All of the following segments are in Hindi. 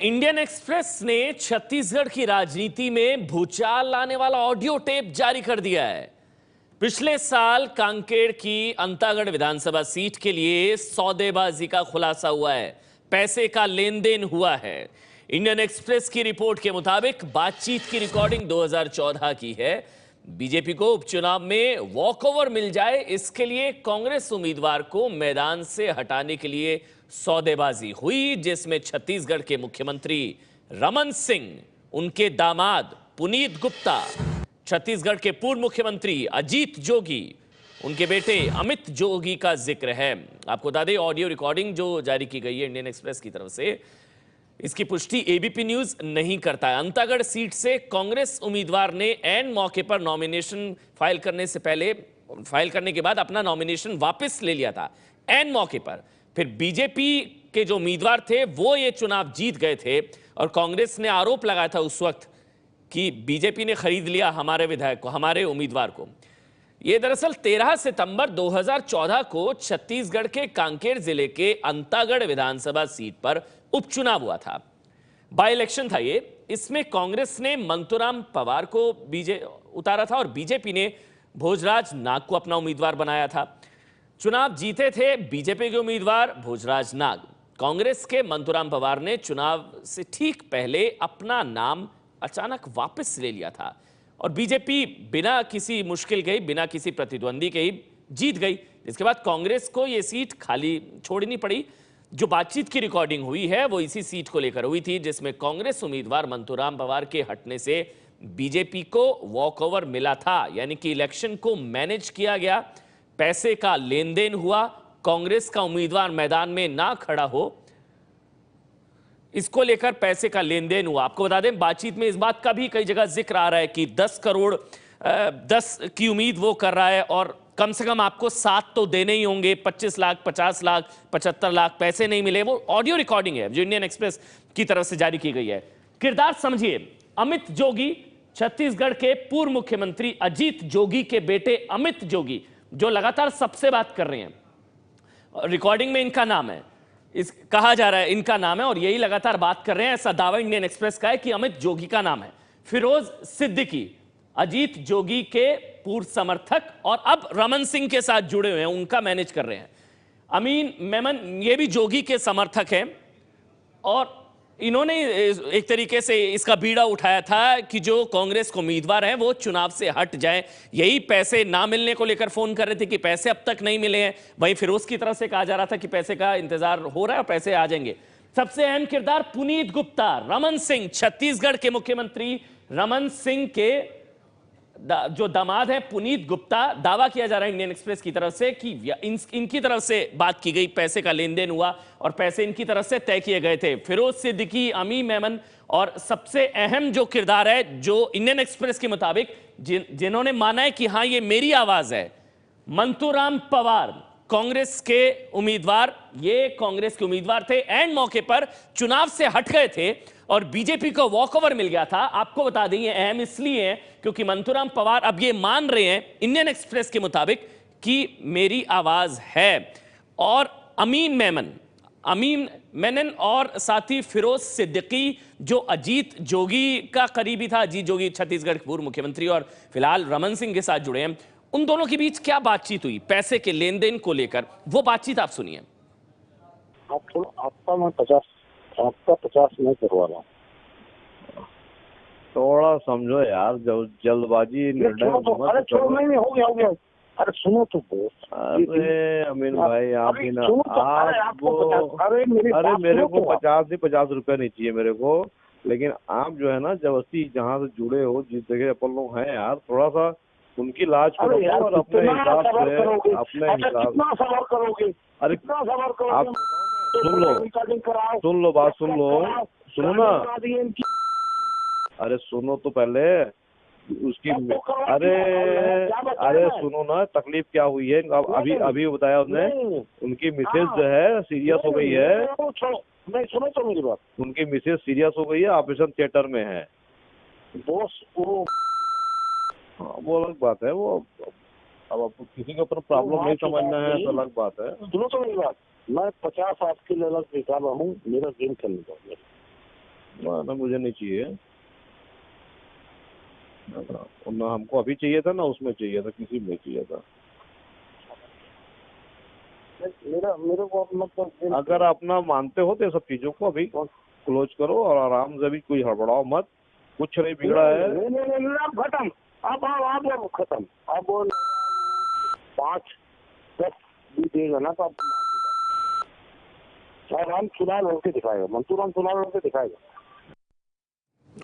इंडियन एक्सप्रेस ने छत्तीसगढ़ की राजनीति में भूचाल लाने वाला ऑडियो टेप जारी कर दिया है। पिछले साल कांकेर की अंतागढ़ विधानसभा सीट के लिए सौदेबाजी का खुलासा हुआ है, पैसे का लेन देन हुआ है। इंडियन एक्सप्रेस की रिपोर्ट के मुताबिक बातचीत की रिकॉर्डिंग 2014 की है। बीजेपी को उपचुनाव में वॉकओवर मिल जाए, इसके लिए कांग्रेस उम्मीदवार को मैदान से हटाने के लिए सौदेबाजी हुई, जिसमें छत्तीसगढ़ के मुख्यमंत्री रमन सिंह, उनके दामाद पुनीत गुप्ता, छत्तीसगढ़ के पूर्व मुख्यमंत्री अजीत जोगी, उनके बेटे अमित जोगी का जिक्र है। आपको बता दें, ऑडियो रिकॉर्डिंग जो जारी की गई है इंडियन एक्सप्रेस की तरफ से, इसकी पुष्टि एबीपी न्यूज नहीं करता है। अंतागढ़ सीट से कांग्रेस उम्मीदवार ने एन मौके पर नॉमिनेशन फाइल करने के बाद अपना नॉमिनेशन वापस ले लिया था एन मौके पर। फिर बीजेपी के जो उम्मीदवार थे वो ये चुनाव जीत गए थे और कांग्रेस ने आरोप लगाया था उस वक्त कि बीजेपी ने खरीद लिया हमारे विधायक को, हमारे उम्मीदवार को। यह दरअसल 13 सितंबर 2014 को छत्तीसगढ़ के कांकेर जिले के अंतागढ़ विधानसभा सीट पर उपचुनाव हुआ था। बाई इलेक्शन था ये। इसमें कांग्रेस ने मंतूराम पवार को उतारा था और बीजेपी ने भोजराज नाग को अपना उम्मीदवार बनाया था। चुनाव जीते थे बीजेपी के उम्मीदवार भोजराज नाग। कांग्रेस के मंतूराम पवार ने चुनाव से ठीक पहले अपना नाम अचानक वापस ले लिया था और बीजेपी बिना किसी मुश्किल के, बिना किसी प्रतिद्वंदी के ही जीत गई। इसके बाद कांग्रेस को यह सीट खाली छोड़नी पड़ी। जो बातचीत की रिकॉर्डिंग हुई है वो इसी सीट को लेकर हुई थी, जिसमें कांग्रेस उम्मीदवार मंतूराम पवार के हटने से बीजेपी को वॉकओवर मिला था, यानी कि इलेक्शन को मैनेज किया गया, पैसे का लेन देन हुआ, कांग्रेस का उम्मीदवार मैदान में ना खड़ा हो, इसको लेकर पैसे का लेन देन हुआ। आपको बता दें, बातचीत में इस बात का भी कई जगह जिक्र आ रहा है कि 10 करोड़ 10 की उम्मीद वो कर रहा है और कम से कम आपको 7 तो देने ही होंगे, 25 लाख, 50 लाख, 75 लाख पैसे नहीं मिले। वो ऑडियो रिकॉर्डिंग है जो इंडियन एक्सप्रेस की तरफ से जारी की गई है। किरदार समझिए, अमित जोगी, छत्तीसगढ़ के पूर्व मुख्यमंत्री अजीत जोगी के बेटे अमित जोगी, जो लगातार सबसे बात कर रहे हैं। रिकॉर्डिंग में इनका नाम है, कहा जा रहा है इनका नाम है और यही लगातार बात कर रहे हैं। ऐसा दावा इंडियन एक्सप्रेस का है कि अमित जोगी का नाम है। फिरोज सिद्दीकी, अजीत जोगी के पूर्व समर्थक और अब रमन सिंह के साथ जुड़े हुए हैं, उनका मैनेज कर रहे हैं। अमीन मेमन, ये भी जोगी के समर्थक हैं और इन्होंने एक तरीके से इसका बीड़ा उठाया था कि जो कांग्रेस को उम्मीदवार हैं वो चुनाव से हट जाएं। यही पैसे ना मिलने को लेकर फोन कर रहे थे कि पैसे अब तक नहीं मिले हैं। वहीं फिरोज की तरफ से कहा जा रहा था कि पैसे का इंतजार हो रहा है और पैसे आ जाएंगे। सबसे अहम किरदार पुनीत गुप्ता, रमन सिंह, छत्तीसगढ़ के मुख्यमंत्री रमन सिंह के जो दामाद है पुनीत गुप्ता। दावा किया जा रहा है इंडियन एक्सप्रेस की तरफ से कि इनकी तरफ से बात की गई, पैसे का लेन देन हुआ और पैसे इनकी तरफ से तय किए गए थे। फिरोज सिद्दीकी, अमी मेमन और सबसे अहम जो किरदार है, जो इंडियन एक्सप्रेस के मुताबिक जिन्होंने माना है कि हां ये मेरी आवाज है, मंतूराम पवार, कांग्रेस के उम्मीदवार। ये कांग्रेस के उम्मीदवार थे, एंड मौके पर चुनाव से हट गए थे और बीजेपी को वॉकओवर मिल गया था। आपको बता दें, ये अहम इसलिए है क्योंकि मंतूराम पवार अब ये मान रहे हैं इंडियन एक्सप्रेस के मुताबिक कि मेरी आवाज है। और अमीन मेनन और साथ ही फिरोज सिद्दीकी, जो अजीत जोगी का करीबी था, अजीत जोगी छत्तीसगढ़ के पूर्व मुख्यमंत्री और फिलहाल रमन सिंह के साथ जुड़े हैं, उन दोनों के बीच क्या बातचीत हुई पैसे के लेन देन को लेकर, वो बातचीत आप सुनिए। आपका 50 नहीं करवा रहा हूँ, थोड़ा समझो यार, जब जल्दबाजी निर्णय। अरे छोड़ो, नहीं हो गया। अरे सुनो तो बोस। अरे अमीन भाई, आप भी ना, अरे मेरे को 50 रुपए नहीं चाहिए मेरे को, लेकिन आप जो है ना जबरदस्ती जहाँ से जुड़े हो, जिस जगह अपन लोग हैं यार, थोड़ा सा उनकी लाज करो और अपने हिसाब से कितना सवाल करोगे? अरे कितना सवाल करोगे? आप सुन लो बात सुनो ना। अरे सुनो तो पहले उसकी। अरे सुनो ना, तकलीफ क्या हुई है अभी बताया उसने। उनकी मिसेज जो है सीरियस हो गई है। नहीं सुनो तो मेरी बात, उनकी मिसेज सीरियस हो गई है, ऑपरेशन थिएटर में है बॉस। वो अलग बात है। वो अब आपको किसी के ऊपर प्रॉब्लम नहीं समझना है तो अलग बात है। सुनो तो मेरी बात, मैं 50 आपके लिए अलग निकाला हूँ, मेरा गेम खेलने का। ना मुझे नहीं चाहिए, ना हमको अभी चाहिए था, ना उसमें चाहिए था, किसी में नहीं चाहिए था। मेरे को मतलब अगर अपना मानते हो तो ये सब चीजों को अभी क्लोज करो और आराम से, अभी कोई हड़बड़ाओ मत, कुछ नहीं बिगड़ा है। नहीं, अब खत्म, अब खत्म, अब 5-10 भी देगा ना तो अब हम चुनाव लड़के दिखाएगा, मंतूराम चुनाव लड़के दिखाएगा।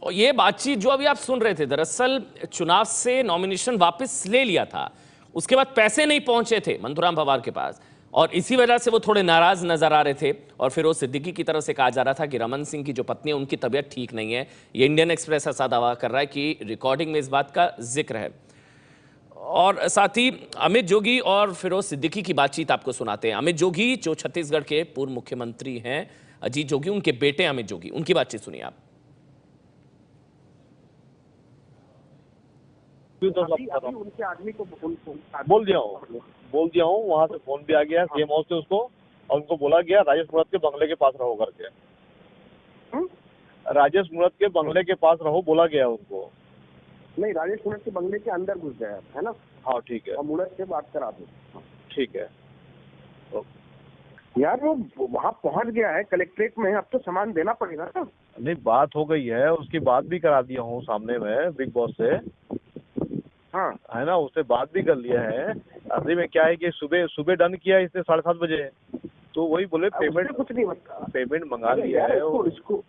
और ये बातचीत जो अभी आप सुन रहे थे, दरअसल चुनाव से नॉमिनेशन वापस ले लिया था, उसके बाद पैसे नहीं पहुंचे थे मंतूराम पवार के पास, और इसी वजह से वो थोड़े नाराज नजर आ रहे थे। और फिरोज सिद्दीकी की तरफ से कहा जा रहा था कि रमन सिंह की जो पत्नी है उनकी तबीयत ठीक नहीं है। ये इंडियन एक्सप्रेस ऐसा दावा कर रहा है कि रिकॉर्डिंग में इस बात का जिक्र है। और साथ ही अमित जोगी और फिरोज सिद्दीकी की बातचीत आपको सुनाते हैं। अमित जोगी जो छत्तीसगढ़ के पूर्व मुख्यमंत्री हैं, अजीत जोगी उनके बेटे अमित जोगी, उनकी बातचीत सुनिए आप। अभी उनके आदमी को बोल दिया हूँ, वहाँ से फोन भी आ गया सीएम हाउस से उसको, और उनको बोला गया राजेश मूणत के बंगले के पास रहो करके। राजेश मूणत के बंगले के पास रहो बोला गया उनको। नहीं, राजेश मूणत के बंगले के अंदर घुस गया है ना। हाँ ठीक है, और मूणत से बात करा दो। ठीक है। यार वो वहाँ पहुँच गया है कलेक्ट्रेट में, अब तो सामान देना पड़ेगा ना। नहीं, बात हो गई है, उसकी बात भी करा दिया हूँ सामने में बिग बॉस से, हाँ है ना, उससे बात भी कर लिया है। असल में क्या है कि सुबह डन किया इसने 7:30 बजे, तो वही बोले पेमेंट कुछ नहीं होता, पेमेंट मंगा लिया है इसको।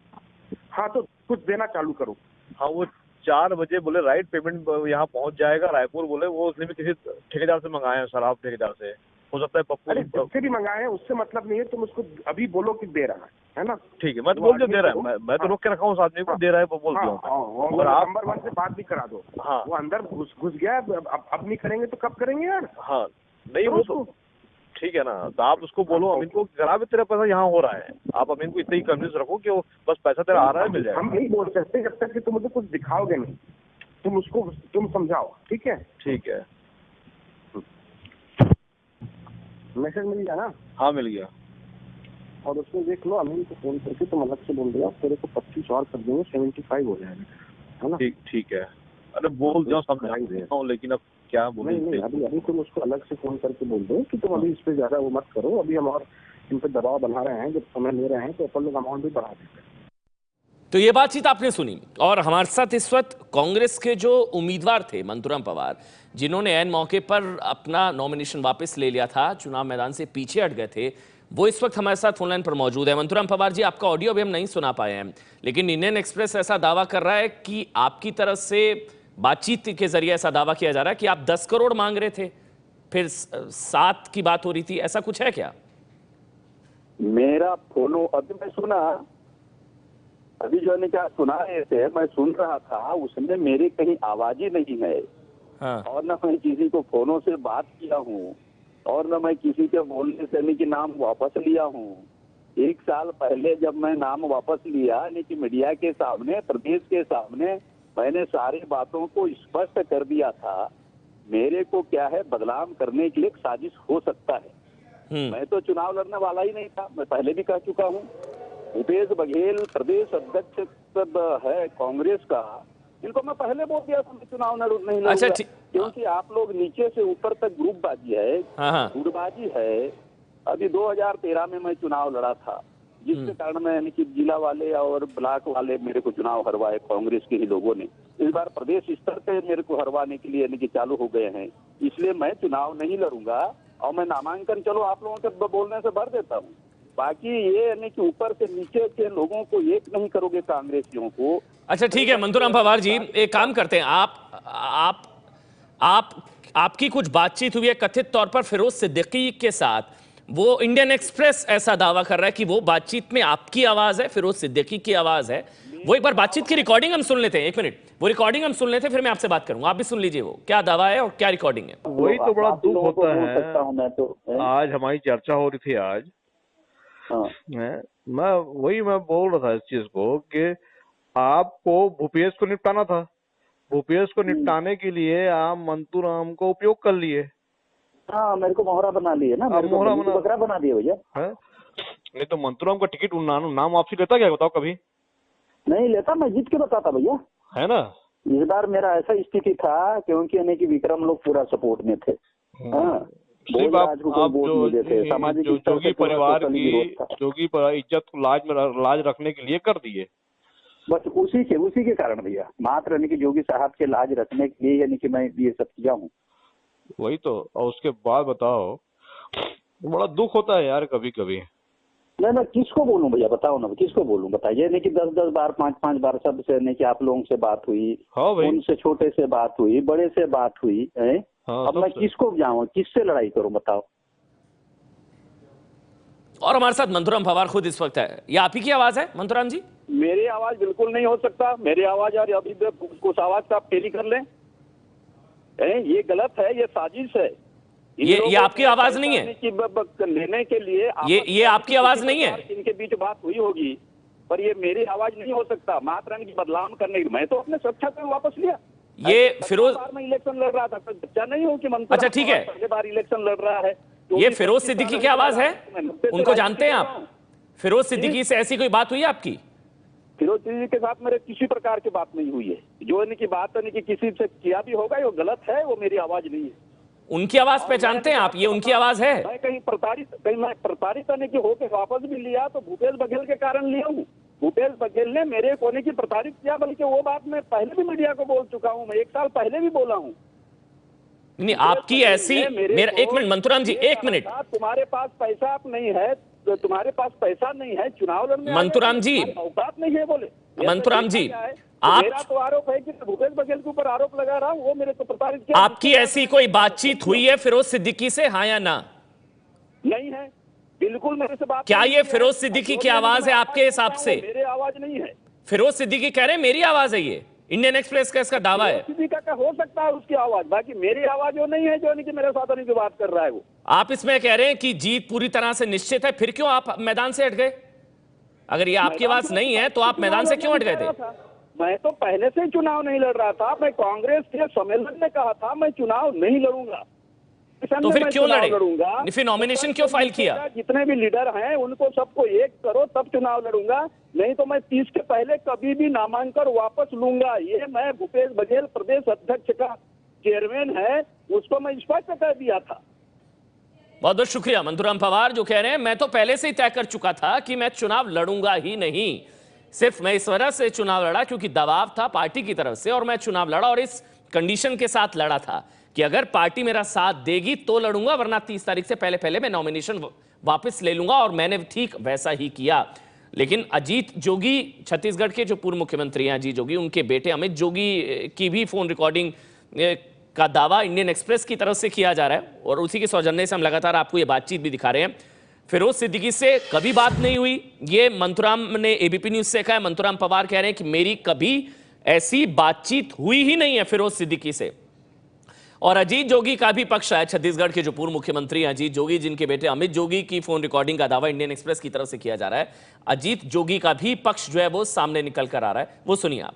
हाँ तो कुछ देना चालू करो। हाँ, वो 4 बजे बोले राइट पेमेंट यहाँ पहुँच जाएगा रायपुर, बोले वो उसने भी किसी ठेकेदार से मंगाए हैं, शराब ठेकेदार से, हो सकता है अरे पप्पू जिससे भी मंगाए हैं उससे मतलब नहीं है, तुम उसको अभी बोलो कि दे रहा है ना। ठीक है, मैं तो बोल दिया दे रहा है, मैं तो रोक के रखा हूँ उस आदमी को, दे रहा है वो बोल दिया हूँ। और आप नंबर 1 से बात भी करा दो। हाँ, वो अंदर घुस गया, अब नहीं करेंगे तो कब करेंगे यार। हाँ नहीं वो तो ठीक है ना, तो आप उसको बोलो अमीन को करा भी, तेरा पैसा यहाँ हो रहा है, आप अमीन को इतना ही कन्विंस रखो कि वो बस पैसा तेरा आ रहा है, मिल जाएगा। हम नहीं बोल सकते जब तक कि तुम मुझे कुछ दिखाओगे नहीं, तुम समझाओ, ठीक है। ठीक है, मैसेज मिल गया ना? हाँ मिल गया। और उसमें देख लो, अमीन को फोन करके तुम अलग से बोल दिया, तेरे को 25 और कर देंगे, 75 हो जाएगा, है ना। ठीक है, अरे बोल जाओ, समझाऊँ, लेकिन अब क्या बोले। नहीं, अभी तुम उसको अलग से फोन करके बोल दो कि तुम अभी इस पे ज्यादा वो मत करो, अभी हम और इन पे दबाव बना रहे हैं, जब समय ले रहे हैं तो अपन लोग अमाउंट भी बढ़ा देते हैं। तो ये बातचीत आपने सुनी, और हमारे साथ इस वक्त कांग्रेस के जो उम्मीदवार थे मंतूराम पवार, जिन्होंने ऐन मौके पर अपना नॉमिनेशन वापस ले लिया था, चुनाव मैदान से पीछे हट गए थे, वो इस वक्त हमारे साथ फोनलाइन पर मौजूद है। मंतूराम पवार जी, आपका ऑडियो अभी हम नहीं सुना पाए हैं, लेकिन इंडियन एक्सप्रेस ऐसा दावा कर रहा है कि आपकी तरफ से बातचीत के जरिए ऐसा दावा किया जा रहा है कि आप 10 करोड़ मांग रहे थे, फिर 7 की बात हो रही थी, ऐसा कुछ है क्या? मेरा फोनो अभी मैं सुना, अभी जो ने क्या सुना रहे थे, मैं सुन रहा था, उसमें मेरी कहीं आवाज ही नहीं है। हाँ। और न मैं किसी को फोनों से बात किया हूँ, और न मैं किसी के बोलने से कि नाम वापस लिया हूँ। 1 साल पहले जब मैं नाम वापस लिया, कि मीडिया के सामने, प्रदेश के सामने मैंने सारी बातों को स्पष्ट कर दिया था। मेरे को क्या है, बदनाम करने के लिए साजिश हो सकता है। मैं तो चुनाव लड़ने वाला ही नहीं था, मैं पहले भी कह चुका हूँ। भूपेश बघेल प्रदेश अध्यक्ष है कांग्रेस का, इनको मैं पहले बोल दिया था मैं चुनाव नहीं लड़ूंगा। अच्छा, क्योंकि आप लोग नीचे से ऊपर तक ग्रुपबाजी है, गुटबाजी है। अभी 2013 में मैं चुनाव लड़ा था, जिसके कारण मैं कि जिला वाले और ब्लॉक वाले मेरे को चुनाव हरवाए कांग्रेस के ही लोगों ने। इस बार प्रदेश स्तर पे मेरे को हरवाने के लिए चालू हो गए हैं, इसलिए मैं चुनाव नहीं लड़ूंगा। और मैं नामांकन चलो आप लोगों के बोलने से भर देता हूँ, बाकी ये कि ऊपर से नीचे के लोगों को एक नहीं करोगे कांग्रेसियों को। अच्छा ठीक है मंतूराम पवार जी, एक काम करते हैं, आपकी कुछ बातचीत हुई है कथित तौर पर फिरोज सिद्दीकी के साथ, वो इंडियन एक्सप्रेस ऐसा दावा कर रहा है कि वो बातचीत में आपकी आवाज है, फिरोज सिद्दीकी की आवाज है। वो एक बार बातचीत की रिकॉर्डिंग हम सुन लेते हैं, 1 मिनट, वो रिकॉर्डिंग हम सुन लेते हैं, फिर मैं आपसे बात करूंगा, आप भी सुन लीजिए वो क्या दावा है और क्या रिकॉर्डिंग है। वही तो बड़ा दुख होता है, आज हमारी चर्चा हो रही थी आज, मैं बोल रहा था इस चीज को कि आपको भूपेश को निपटाना था, भूपेश को निपटाने के लिए आप मंतूराम को उपयोग कर लिए। हाँ, मेरे को मोहरा बना लिए ना, मेरे को बकरा बना दिए भैया। नहीं तो मंतूराम का टिकट नाम वापसी लेता क्या, बताओ कभी? नहीं लेता, मैं जीत के बताता भैया, है ना। इस बार मेरा ऐसा स्थिति था क्योंकि यानी कि विक्रम लोग पूरा सपोर्ट में थे। हाँ, सिर्फ आप सामाजिक जोगी परिवार की जोगी पर इज्जत को लाज रखने के लिए कर दिए, बस उसी के कारण भैया, मात्र यानी कि जोगी साहब के लाज रखने के लिए यानी कि मैं ये सब किया हूँ। वही तो। और उसके बाद बताओ, बड़ा दुख होता है यार कभी कभी। मैं किसको बोलूं भैया, बताओ ना, किसको बोलूं बताइए। नहीं कि 10-10 बार 5-5 बार सबसे नहीं कि आप लोगों से बात हुई, हाँ भाई, उनसे छोटे से बात हुई, बड़े से बात हुई है। हाँ, अब मैं किसको जाऊं, किससे लड़ाई करूं बताओ। और हमारे साथ मंतूराम पवार खुद इस वक्त है। ये आप ही की आवाज है मंतूराम जी? मेरी आवाज बिल्कुल नहीं हो सकता, मेरी आवाज यार अभी कुछ आवाज का आप टेली कर लें। ये गलत है, ये साजिश है। ये आपकी आवाज नहीं है लेने के लिए ये आपकी आवाज नहीं है। इनके बीच बात हुई होगी, पर ये मेरी आवाज नहीं हो सकता। मात्र की बदलाव करने की, मैं तो अपने सुरक्षा को वापस लिया। ये फिरोज में इलेक्शन लड़ रहा था, बच्चा नहीं हूँ कि मंत्री। अच्छा ठीक है, पहले बार इलेक्शन लड़ रहा है। ये फिरोज सिद्दीकी की आवाज है, उनको जानते हैं आप? फिरोज सिद्दीकी से ऐसी कोई बात हुई है आपकी? फिरोज सिद्दीकी के साथ मेरे किसी प्रकार की बात नहीं हुई है। जो इनकी बात है कि किसी से किया भी होगा, वो गलत है, वो मेरी आवाज नहीं है। उनकी आवाज पहचानते हैं आप? ये उनकी आवाज है? मैं कहीं प्रताड़ित होने की होकर वापस भी लिया तो भूपेश बघेल के कारण लिया हूँ। भूपेश बघेल ने मेरे कोने की प्रताड़ित किया, बल्कि वो बात मैं पहले भी मीडिया को बोल चुका हूँ, मैं 1 साल पहले भी बोला हूँ। नहीं, आपकी ऐसी मेरा 1 मिनट मंतूराम जी, 1 मिनट। तुम्हारे पास पैसा नहीं है, तुम्हारे पास पैसा नहीं है चुनाव लड़ने, मंतूराम जी, औकात नहीं है बोले। मंतूराम जी, आप, मेरा तो आरोप है कि भूपेश बघेल के ऊपर आरोप लगा रहा हूँ, वो मेरे को प्रताड़ित किया। आपकी ऐसी कोई बातचीत हुई है फिरोज सिद्दीकी से, हाँ या ना? नहीं है, बिल्कुल मेरे से बात। क्या ये फिरोज सिद्दीकी की आवाज है आपके हिसाब से? मेरी आवाज नहीं है। फिरोज सिद्दीकी कह रहे हैं मेरी आवाज है, ये इंडियन एक्सप्रेस का इसका दावा है। सिद्दीकी का हो सकता है उसकी आवाज, बाकी मेरी आवाज वो नहीं है जो कि मेरे साथ की बात कर रहा है वो। आप इसमें कह रहे हैं कि जीत पूरी तरह से निश्चित है, फिर क्यों आप मैदान से हट गए? अगर ये आपकी आवाज नहीं है तो आप मैदान से क्यों हट गए थे? मैं तो पहले से चुनाव नहीं लड़ रहा था। मैं कांग्रेस के सम्मेलन में कहा था मैं चुनाव नहीं लड़ूंगा, तो फिर क्यों लड़े? लड़ूंगा, फिर नॉमिनेशन क्यों फाइल किया? जितने भी लीडर हैं उनको सबको एक करो तब चुनाव लड़ूंगा, नहीं तो मैं 30 के पहले कभी भी नामांकन वापस लूंगा। ये मैं भूपेश बघेल प्रदेश अध्यक्ष का चेयरमैन है, उसको मैं स्पष्ट कर दिया था। बहुत बहुत शुक्रिया मंतूराम पवार, जो कह रहे हैं मैं तो पहले से ही तय कर चुका था कि मैं चुनाव लड़ूंगा ही नहीं, सिर्फ मैं इस वजह से चुनाव लड़ा क्योंकि दबाव था पार्टी की तरफ से, और मैं चुनाव लड़ा और इस कंडीशन के साथ लड़ा था कि अगर पार्टी मेरा साथ देगी तो लड़ूंगा, वरना 30 तारीख से पहले मैं नॉमिनेशन वापस ले लूंगा, और मैंने ठीक वैसा ही किया। लेकिन अजीत जोगी, छत्तीसगढ़ के जो पूर्व मुख्यमंत्री हैं अजीत जोगी, उनके बेटे अमित जोगी की भी फोन रिकॉर्डिंग का दावा इंडियन एक्सप्रेस की तरफ से किया जा रहा है, और उसी के सौजन्य से हम लगातार आपको ये बातचीत भी दिखा रहे हैं। फिरोज सिद्दीकी से कभी बात नहीं हुई, ये मंतूराम ने एबीपी न्यूज से कहा है। मंतूराम पवार कह रहे हैं कि मेरी कभी ऐसी बातचीत हुई ही नहीं है फिरोज सिद्दीकी से। और अजीत जोगी का भी पक्ष है, छत्तीसगढ़ के जो पूर्व मुख्यमंत्री हैं अजीत जोगी, जिनके बेटे अमित जोगी की फोन रिकॉर्डिंग का दावा इंडियन एक्सप्रेस की तरफ से किया जा रहा है। अजीत जोगी का भी पक्ष जो है वो सामने निकल कर आ रहा है, वो सुनिए आप।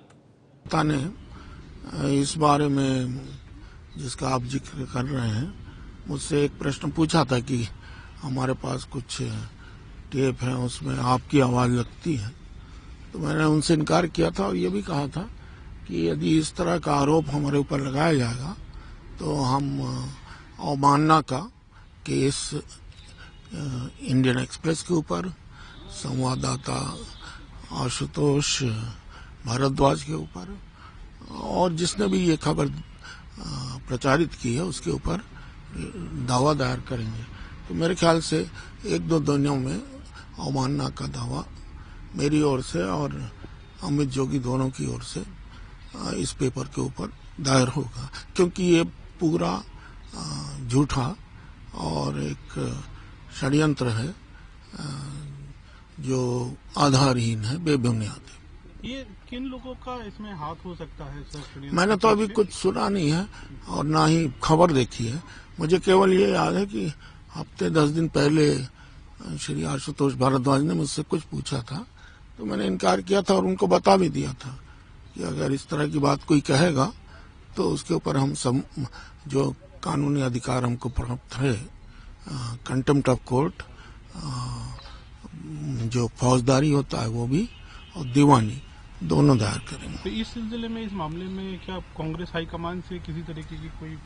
ने इस बारे में जिसका आप जिक्र कर रहे हैं, मुझसे एक प्रश्न पूछा था कि हमारे पास कुछ टेप है उसमें आपकी आवाज लगती है, तो मैंने उनसे इनकार किया था और ये भी कहा था कि यदि इस तरह का आरोप हमारे ऊपर लगाया जाएगा तो हम अवमानना का केस इंडियन एक्सप्रेस के ऊपर, संवाददाता आशुतोष भारद्वाज के ऊपर, और जिसने भी ये खबर प्रचारित की है उसके ऊपर दावा दायर करेंगे। तो मेरे ख्याल से 1-2 दिनों में अवमानना का दावा मेरी ओर से और अमित जोगी दोनों की ओर से इस पेपर के ऊपर दायर होगा, क्योंकि ये पूरा झूठा और एक षड्यंत्र है जो आधारहीन है, बेबुनियाद है। ये किन लोगों का इसमें हाथ हो सकता है सर? मैंने तो अभी कुछ सुना नहीं है और ना ही खबर देखी है। मुझे केवल ये याद है कि हफ्ते 10 दिन पहले श्री आशुतोष भारद्वाज ने मुझसे कुछ पूछा था, तो मैंने इनकार किया था और उनको बता भी दिया था कि अगर इस तरह की बात कोई कहेगा तो उसके ऊपर हम सब जो कानूनी अधिकार हमको प्राप्त है, कंटेम्प्ट ऑफ कोर्ट, जो फौजदारी होता है वो भी, और दीवानी दोनों दायर करेंगे। तो इस सिलसिले में, इस मामले में क्या कांग्रेस हाईकमान से किसी तरीके की कोई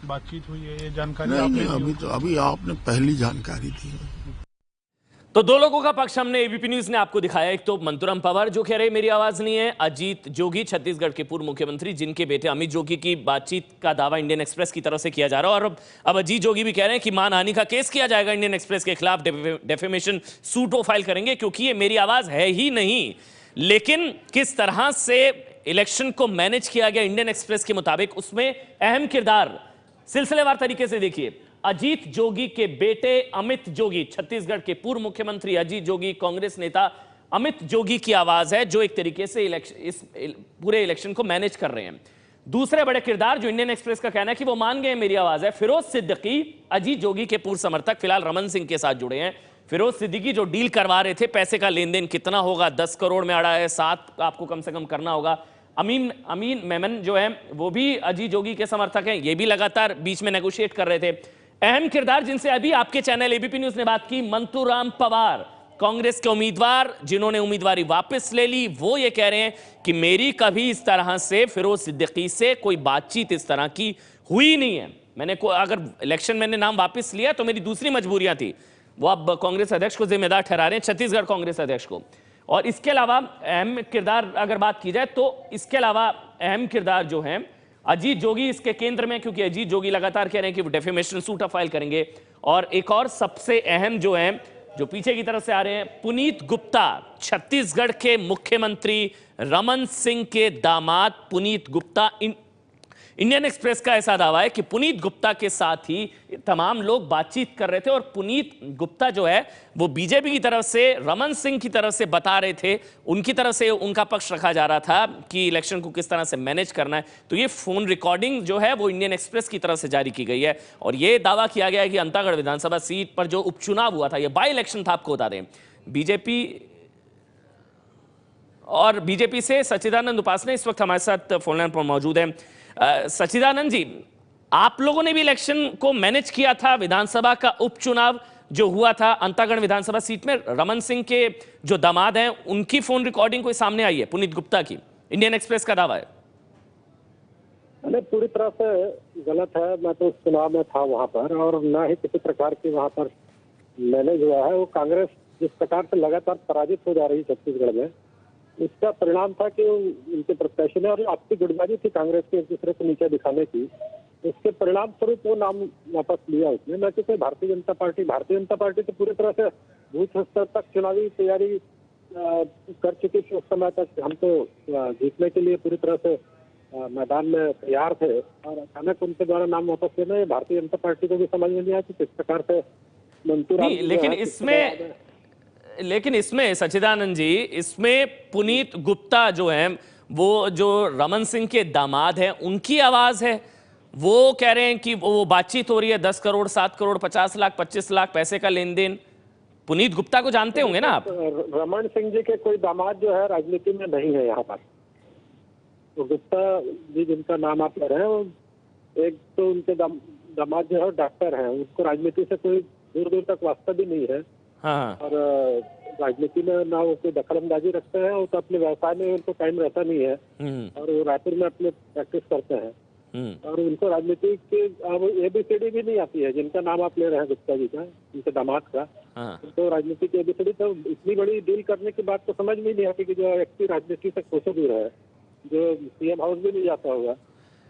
बातचीत हुई है, ये जानकारी नहीं, अभी आपने पहली जानकारी दी है। तो दो लोगों का पक्ष हमने एबीपी न्यूज ने आपको दिखाया। एक तो मंतुराम पवार जो कह रहे मेरी आवाज नहीं है, अजीत जोगी छत्तीसगढ़ के पूर्व मुख्यमंत्री जिनके बेटे अमित जोगी की बातचीत का दावा इंडियन एक्सप्रेस की तरफ से किया जा रहा है, और अब अजीत जोगी भी कह रहे हैं कि मानहानि का केस किया जाएगा इंडियन एक्सप्रेस के खिलाफ, डेफेमेशन सूट वो फाइल करेंगे क्योंकि ये मेरी आवाज है ही नहीं। लेकिन किस तरह से इलेक्शन को मैनेज किया गया इंडियन एक्सप्रेस के मुताबिक, उसमें अहम किरदार सिलसिलेवार तरीके से देखिए। अजीत जोगी के बेटे अमित जोगी, छत्तीसगढ़ के पूर्व मुख्यमंत्री अजीत जोगी, कांग्रेस नेता अमित जोगी की आवाज है जो एक तरीके से इस पूरे इलेक्शन को मैनेज कर रहे हैं। दूसरे बड़े किरदार जो इंडियन एक्सप्रेस का कहना है कि वो मान गए मेरी आवाज है, फिरोज सिद्दीकी, अजीत जोगी के पूर्व समर्थक, फिलहाल रमन सिंह के साथ जुड़े हैं। फिरोज सिद्दीकी जो डील करवा रहे थे, पैसे का लेन देन कितना होगा, 10 करोड़ में अड़ा है, 7 आपको कम से कम करना होगा। अमीन मेमन जो है वो भी अजीत जोगी के समर्थक हैं, ये भी लगातार बीच में नेगोशिएट कर रहे थे। अहम किरदार जिनसे अभी आपके चैनल एबीपी न्यूज ने बात की, मंतुराम पवार, कांग्रेस के उम्मीदवार जिन्होंने उम्मीदवारी वापस ले ली, वो ये कह रहे हैं कि मेरी कभी इस तरह से फिरोज सिद्दीकी से कोई बातचीत इस तरह की हुई नहीं है। मैंने अगर इलेक्शन मैंने नाम वापस लिया तो मेरी दूसरी मजबूरियां थी, वो अब कांग्रेस अध्यक्ष को जिम्मेदार ठहरा रहे हैं, छत्तीसगढ़ कांग्रेस अध्यक्ष को। और इसके अलावा अहम किरदार अगर बात की जाए तो इसके अलावा अहम किरदार जो है अजीत जोगी इसके केंद्र में, क्योंकि अजीत जोगी लगातार कह रहे हैं कि वो डेफेमेशन सूट फाइल करेंगे। और एक और सबसे अहम जो है, जो पीछे की तरफ से आ रहे हैं, पुनीत गुप्ता, छत्तीसगढ़ के मुख्यमंत्री रमन सिंह के दामाद पुनीत गुप्ता। इंडियन एक्सप्रेस का ऐसा दावा है कि पुनीत गुप्ता के साथ ही तमाम लोग बातचीत कर रहे थे, और पुनीत गुप्ता जो है वो बीजेपी की तरफ से, रमन सिंह की तरफ से बता रहे थे, उनकी तरफ से उनका पक्ष रखा जा रहा था कि इलेक्शन को किस तरह से मैनेज करना है। तो ये फोन रिकॉर्डिंग जो है वो इंडियन एक्सप्रेस की तरफ से जारी की गई है, और ये दावा किया गया है कि अंतागढ़ विधानसभा सीट पर जो उपचुनाव हुआ था, ये बाई इलेक्शन था, आपको बता दें, बीजेपी से सच्चिदानंद उपासने इस वक्त हमारे साथ फोन लाइन पर मौजूद है। सच्चिदानंद जी, आप लोगों ने भी इलेक्शन को मैनेज किया था, विधानसभा का उपचुनाव जो हुआ था अंतागढ़ विधानसभा सीट में, रमन सिंह के जो दामाद हैं उनकी फोन रिकॉर्डिंग कोई सामने आई है पुनीत गुप्ता की, इंडियन एक्सप्रेस का दावा है। नहीं, पूरी तरह से गलत है। मैं तो उस चुनाव में था वहां पर, और न ही किसी प्रकार की वहां पर मैनेज हुआ है। वो कांग्रेस जिस प्रकार से लगातार पराजित हो जा रही है छत्तीसगढ़ में, इसका परिणाम था कि उनके प्रत्याशी ने, और आपसी गुटबाजी थी कांग्रेस के एक दूसरे को नीचे दिखाने की, इसके परिणाम स्वरूप वो नाम वापस लिया उसने। न कि भारतीय जनता पार्टी तो पूरी तरह से बूथ स्तर तक चुनावी तैयारी कर चुकी थी। उस समय तक हम तो जीतने के लिए पूरी तरह से मैदान में तैयार थे, और अचानक उनके द्वारा नाम वापस लेना भारतीय जनता पार्टी को भी समझ में नहीं आया कि किस प्रकार से लेकिन इसमें सच्चिदानंद जी, इसमें पुनीत गुप्ता जो है वो जो रमन सिंह के दामाद हैं उनकी आवाज है। वो कह रहे हैं कि वो बातचीत हो रही है, 10 करोड़ 7 करोड़ 50 लाख 25 लाख पैसे का लेन देन। पुनीत गुप्ता को जानते होंगे ना आप? रमन सिंह जी के कोई दामाद जो है राजनीति में नहीं है यहाँ पर। तो गुप्ता जी जिनका नाम आप ले रहे हैं, एक तो उनके दामाद जो है डॉक्टर हैं, उनको राजनीति से कोई दूर दूर तक वास्ता भी नहीं है। हाँ। और राजनीति में ना वो कोई दखल अंदाजी रखते हैं, वो तो अपने व्यवसाय में उनको टाइम रहता नहीं है, और वो रायपुर में अपने प्रैक्टिस करते हैं, और उनको राजनीति की अब एबीसीडी भी नहीं आती है। जिनका नाम आप ले रहे हैं गुप्ता जी का, उनके दामाद का, तो राजनीति की एबीसीडी, तो इतनी बड़ी डील करने की बात तो समझ में नहीं आती कि जो व्यक्ति राजनीति से कोसों दूर है, जो सीएम हाउस भी नहीं जाता होगा,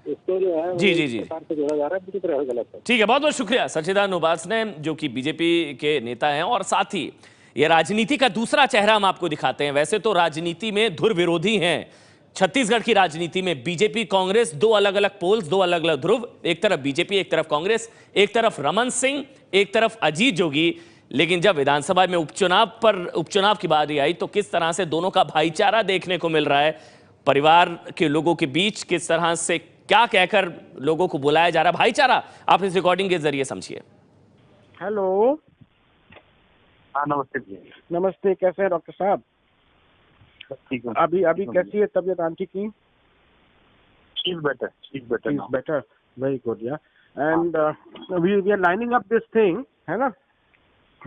इसको जो है जी सरकार से जोड़ा जा रहा है, पूरी तरह गलत है। ठीक है, बहुत बहुत शुक्रिया सच्चिदानंद उपासने जो कि बीजेपी के नेता हैं, और साथ ही ये राजनीति का दूसरा चेहरा हम आपको दिखाते हैं। वैसे तो राजनीति में धुर विरोधी हैं, छत्तीसगढ़ की राजनीति में बीजेपी कांग्रेस, दो अलग अलग पोल्स, दो अलग अलग ध्रुव, एक तरफ बीजेपी, एक तरफ कांग्रेस, एक तरफ रमन सिंह, एक तरफ अजीत जोगी। लेकिन जब विधानसभा में उपचुनाव की बारी आई तो किस तरह से दोनों का भाईचारा देखने को मिल रहा है, परिवार के लोगों के बीच किस तरह से क्या कहकर लोगों को बुलाया जा रहा है, भाईचारा आप इस रिकॉर्डिंग के जरिए समझिए। हेलो। हाँ, नमस्ते जी। नमस्ते, कैसे हैं डॉक्टर साहब? ठीक है। अभी कैसी है तबीयत आंटी की? She's better. Very good, yeah. And we are lining up this thing, है ना?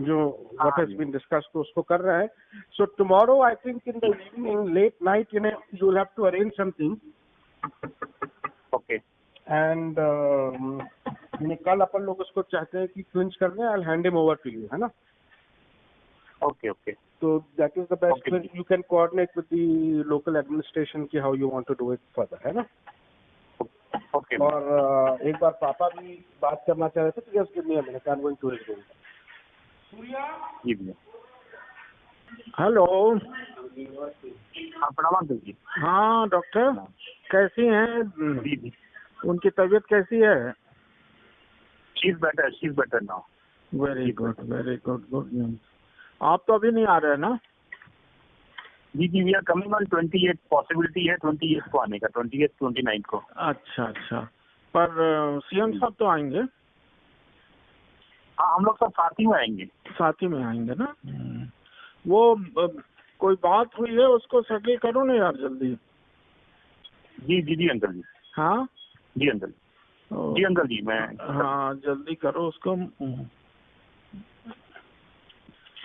जो व्हाट हैज बीन डिस्कस्ड तो उसको कर रहे हैं. So tomorrow I think in the evening late night you will have to arrange something. Okay. And कल अपन लोग उसको चाहते हैं कि क्विंच कर दें. I will hand him over to you, है ना? Okay. Okay. So that is the best. Okay. You can coordinate with the local administration ki how you want to do it further, है ना? ओके. और एक बार पापा भी बात करना चाह रहे थे, तो just give me a minute. I'm going to his room. जी भैया. हेलो. हाँ, प्रणाम अंकल जी. हाँ डॉक्टर, कैसी हैं? जी जी. उनकी तबीयत कैसी है? She is better now. Very good, good news. आप तो अभी नहीं आ रहे हैं ना? जी जी, we are coming on 28. Possibility है 28 को आने का, 28 29 को. अच्छा. पर सीएम साहब तो आएंगे? हाँ, हम लोग सब साथ ही में आएंगे. साथ ही में आएंगे ना? वो कोई बात हुई है उसको सेटल करो ना यार जल्दी. जी अंकल जी. हाँ जी अंकल. जी अंकल जी, मैं. हाँ जल्दी करो उसको.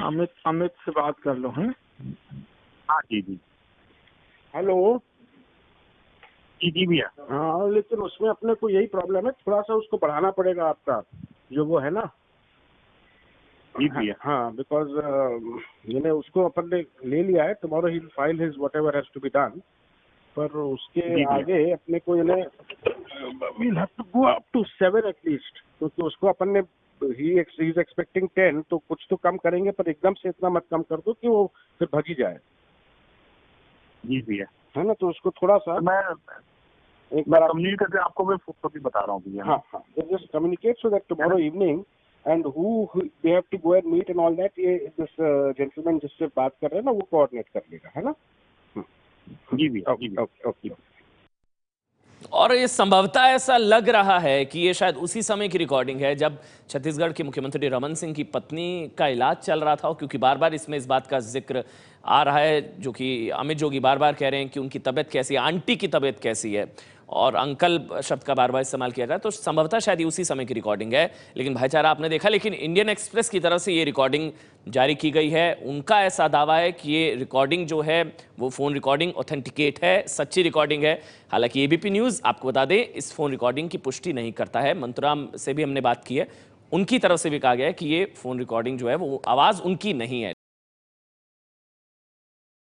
अमित से बात कर लो. हैं? हाँ जी जी. हेलो. जी भैया. हाँ, लेकिन उसमें अपने को यही प्रॉब्लम है, थोड़ा सा उसको बढ़ाना पड़ेगा आपका जो वो है ना. जी भैया. हाँ, बिकॉज उसको अपन ने ले लिया है. Tomorrow he will file his whatever has to be done. पर उसके आगे अपने को we'll have to go up to 7 at least, क्योंकि उसको अपन ने he is expecting 10, तो कुछ तो कम करेंगे, पर एकदम से इतना मत कम कर दो कि वो फिर भगी जाए. जी भैया. है ना? तो उसको थोड़ा सा मैं एक बार कम्युनिकेट करके आपको मैं फोटो भी बता रहा हूँ भैया. हाँ, just communicate so that tomorrow evening and who they have to go and meet and all that, ये this gentleman जिससे बात कर रहे हैं ना, वो कोऑर्डिनेट कर लेगा, है ना? जी भैया. ओके. और ये संभवतः ऐसा लग रहा है कि ये शायद उसी समय की रिकॉर्डिंग है जब छत्तीसगढ़ के मुख्यमंत्री रमन सिंह की पत्नी का इलाज चल रहा था, क्योंकि बार बार इसमें इस बात का जिक्र आ रहा है, जो कि अमित जोगी बार बार कह रहे हैं कि उनकी तबीयत कैसी है, आंटी की तबीयत कैसी है, और अंकल शब्द का बार बार इस्तेमाल किया जाए. तो संभवतः शायद ये उसी समय की रिकॉर्डिंग है. लेकिन भाईचारा आपने देखा, लेकिन इंडियन एक्सप्रेस की तरफ से ये रिकॉर्डिंग जारी की गई है. उनका ऐसा दावा है कि ये रिकॉर्डिंग जो है वो फ़ोन रिकॉर्डिंग ऑथेंटिकेट है, सच्ची रिकॉर्डिंग है. हालांकि एबीपी न्यूज़ आपको बता दें इस फ़ोन रिकॉर्डिंग की पुष्टि नहीं करता है. मंतुराम से भी हमने बात की है, उनकी तरफ से भी कहा गया है कि ये फ़ोन रिकॉर्डिंग जो है वो आवाज़ उनकी नहीं है.